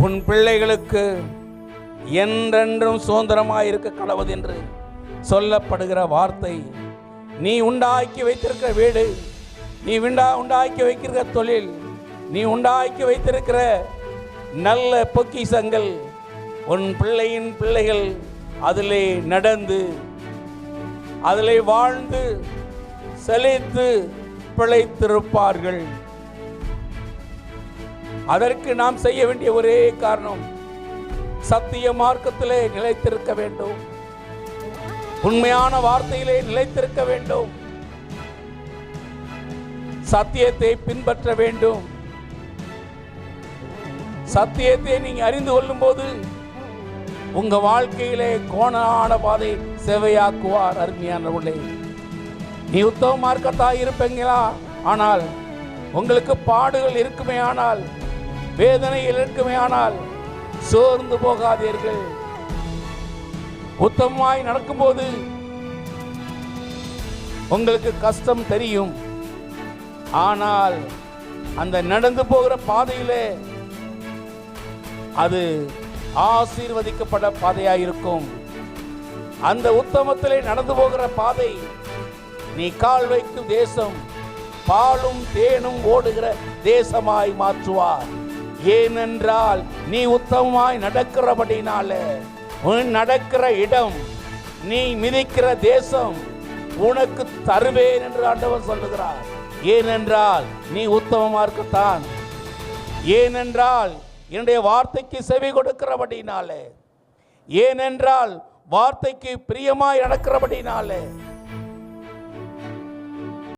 உன் பிள்ளைகளுக்கு என்றென்றும் சுதந்திரமாய் இருக்க கடவுள் என்று சொல்லப்படுகிற வார்த்தை, நீ உண்டாக்கி வைத்திருக்கிற வீடு, நீ உண்டாக்கி வைக்கிற தொழில், நீ உண்டாக்கி வைத்திருக்கிற நல்ல பொக்கிஷங்கள், உன் பிள்ளையின் பிள்ளைகள் அதிலே நடந்து அதிலே வாழ்ந்து செழித்து பிழைத்திருப்பார்கள். அதற்கு நாம் செய்ய வேண்டிய ஒரே காரணம், சத்திய மார்க்கத்திலே நிலைத்திருக்க வேண்டும், உண்மையான வார்த்தையிலே நிலைத்திருக்க வேண்டும், சத்தியத்தை பின்பற்ற வேண்டும். சத்தியத்தை நீங்க அறிந்து கொள்ளும் போது உங்க வாழ்க்கையிலே கோணான பாதை சேவையாக்குவார். அருமையானவர்களே, நீ உத்தம மார்க்கத்தாய் இருப்பீங்களா? ஆனால் உங்களுக்கு பாடுகள் இருக்குமே, ஆனால் வேதனைகள் இருக்குமே, ஆனால் சோர்ந்து போகாதீர்கள். உத்தமமாய் நடக்கும்போது உங்களுக்கு கஷ்டம் தெரியும், ஆனால் அந்த நடந்து போகிற பாதையிலே அது ஆசீர்வதிக்கப்பட்ட பாதையாயிருக்கும். அந்த உத்தமத்திலே நடந்து போகிற பாதை நீ கால் வைக்கும் தேசம் பாலும் தேனும் ஓடுகிற தேசமாய் மாற்றுவார். ஏனென்றால் நீ உத்தமமாய் நடக்கிறபடினாலே உன் நடக்கிற இடம், நீ மிதிக்கிற தேசம் உனக்கு தருவேன் என்று ஆண்டவர் சொல்லுகிறார். ஏனென்றால் நீ உத்தமமா இருக்கத்தான், ஏனென்றால் என்னுடைய வார்த்தைக்கு செவி கொடுக்கிறபடினாலே, ஏனென்றால் வார்த்தைக்கு பிரியமாய் நடக்கிறபடினாலே